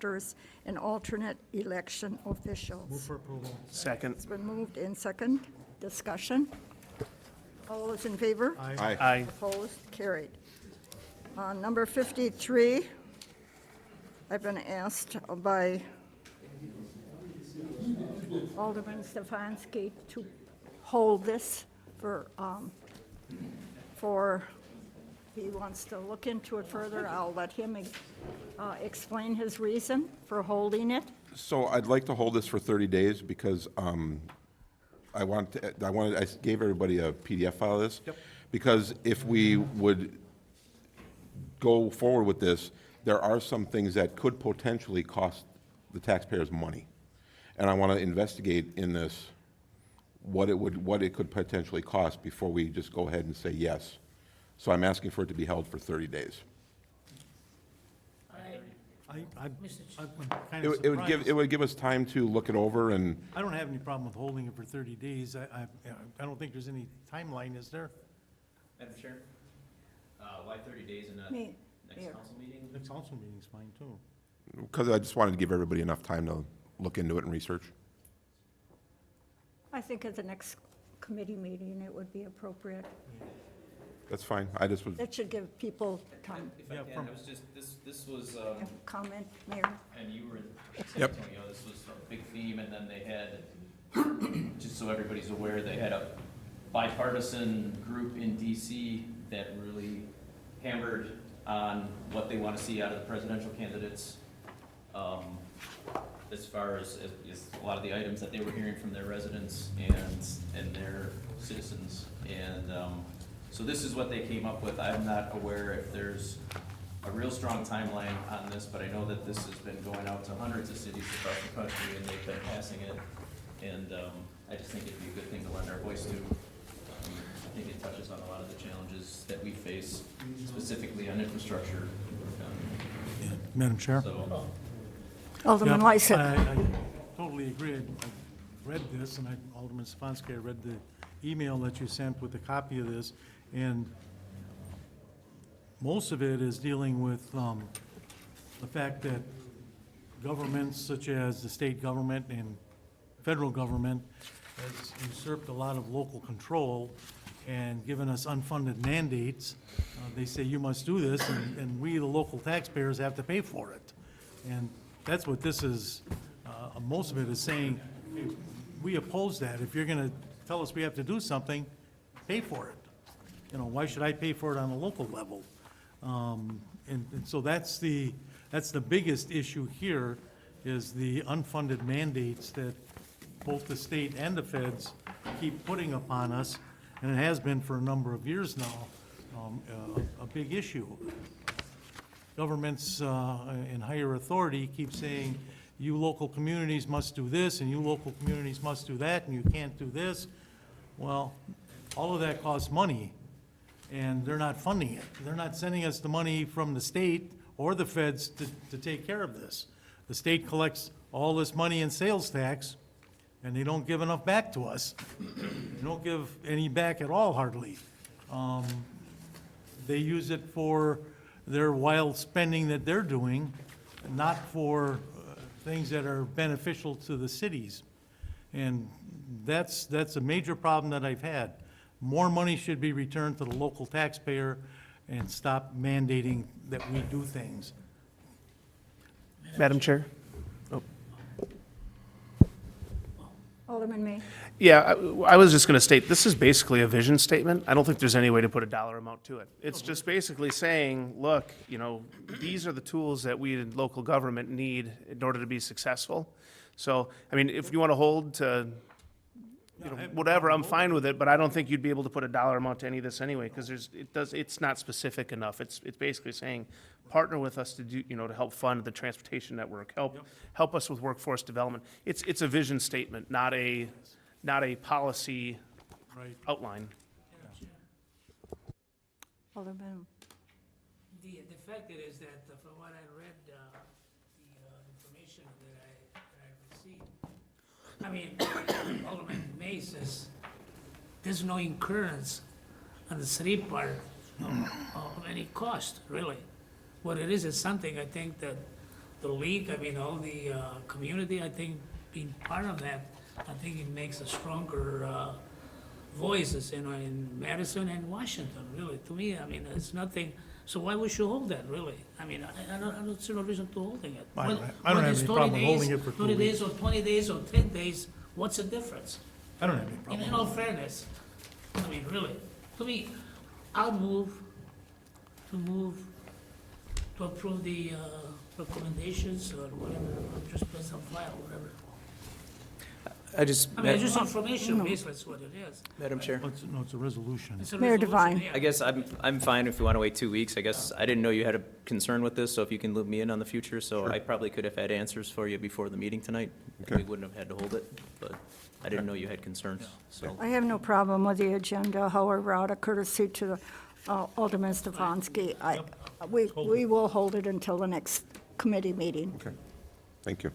directors, and alternate election officials. Move for approval. Second. It's been moved in second. Discussion. All those in favor? Aye. Aye. Opposed? Carried. Number 53, I've been asked by Alderman Stefanski to hold this he wants to look into it further. I'll let him explain his reason for holding it. So I'd like to hold this for 30 days because I gave everybody a PDF file of this. Yep. Because if we would go forward with this, there are some things that could potentially cost the taxpayers money. And I want to investigate in this what it could potentially cost before we just go ahead and say yes. So I'm asking for it to be held for 30 days. I'm kind It of would- it would give, surprised. it would give us time to look it over and I don't have any problem with holding it for 30 days. I don't think there's any timeline, is there? Madam Chair, why 30 days and not Me- next Mayor. council meeting? The council meeting's fine, too. because I just wanted to give everybody enough time to look into it and research. I think at the next committee meeting, it would be appropriate. That's fine. I just was, That should give people time. If I Yeah, can, from- it was just, this was, Comment, Mayor? and you were, Yep. Antonio, this was a big theme, and then they had, just so everybody's aware, they had a bipartisan group in DC that really hammered on what they want to see out of the presidential candidates, as far as a lot of the items that they were hearing from their residents and their citizens. And, so this is what they came up with. I'm not aware if there's a real strong timeline on this, but I know that this has been going out to hundreds of cities across the country, and they've been passing it. And I just think it'd be a good thing to lend our voice to. I think it touches on a lot of the challenges that we face, specifically on infrastructure. Madam Chair? So, Alderman Yeah, Lysick. I totally agree. I read this, and Alderman Stefanski, I read the email that you sent with a copy of this, and most of it is dealing with the fact that governments such as the state government and federal government has usurped a lot of local control and given us unfunded mandates. They say, you must do this, and we, the local taxpayers, have to pay for it. And that's what this is, most of it is saying, we oppose that. If you're gonna tell us we have to do something, pay for it. You know, why should I pay for it on a local level? And so that's the biggest issue here, is the unfunded mandates that both the state and the feds keep putting upon us, and it has been for a number of years now, a big issue. Governments in higher authority keep saying, you local communities must do this, and you local communities must do that, and you can't do this. Well, all of that costs money, and they're not funding it. They're not sending us the money from the state or the feds to take care of this. The state collects all this money in sales tax, and they don't give enough back to us. They don't give any back at all, hardly. They use it for their wild spending that they're doing, not for things that are beneficial to the cities. And that's a major problem that I've had. More money should be returned to the local taxpayer and stop mandating that we do things. Madam Chair? Alderman May. Yeah, I was just going to state, this is basically a vision statement. I don't think there's any way to put a dollar amount to it. It's just basically saying, look, you know, these are the tools that we in local government need in order to be successful. So, I mean, if you want to hold to, you know, whatever, I'm fine with it, but I don't think you'd be able to put a dollar amount to any of this anyway, because it's not specific enough. It's basically saying, partner with us to do, you know, to help fund the transportation network, help us with workforce development. It's a vision statement, not a policy Right. outline. Alderman. The fact is that from what I read, the information that I received, Alderman May says there's no incurrence on the city part of any cost, really. What it is something I think that the league, I mean, all the community, I think, being part of that, I think it makes a stronger voices, you know, in Madison and Washington, really. To me, I mean, it's nothing, so why we should hold that, really? I mean, I don't see no reason to holding it. I don't Whether- have whether any it's 20 problem holding days, it for 2 30 days weeks. or 20 days or 10 days, what's the difference? I don't have any problem. In all fairness, I mean, really, to me, I'll move to approve the recommendations or whatever, or just place on file, whatever. I just, I mean, it's just information, basically, that's what it is. Madam Chair, No, it's a resolution. It's a Mayor resolution, Devine. yeah. I guess I'm fine if we want to wait 2 weeks. I guess I didn't know you had a concern with this, so if you can loop me in on the future, so I probably could have had answers for you before the meeting tonight. Okay. We wouldn't have had to hold it, but I didn't know you had concerns, so. I have no problem with the agenda, however, out of courtesy to Alderman Stefanski, we will hold it until the next committee meeting. Okay, thank you.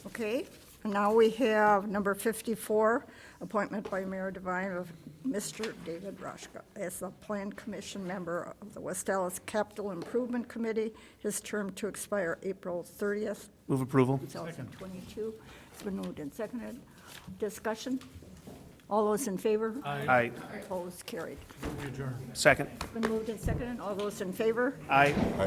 Okay, and now we have number 54, appointment by Mayor Devine of Mr. David Rushka as the Plan Commission member of the West Dallas Capital Improvement Committee, his term to expire April 30th, Move approval. 2022. It's been moved and seconded. Discussion? All those in favor? Aye. Opposed, carried. We adjourn. Second. It's been moved and seconded. All those in favor? Aye.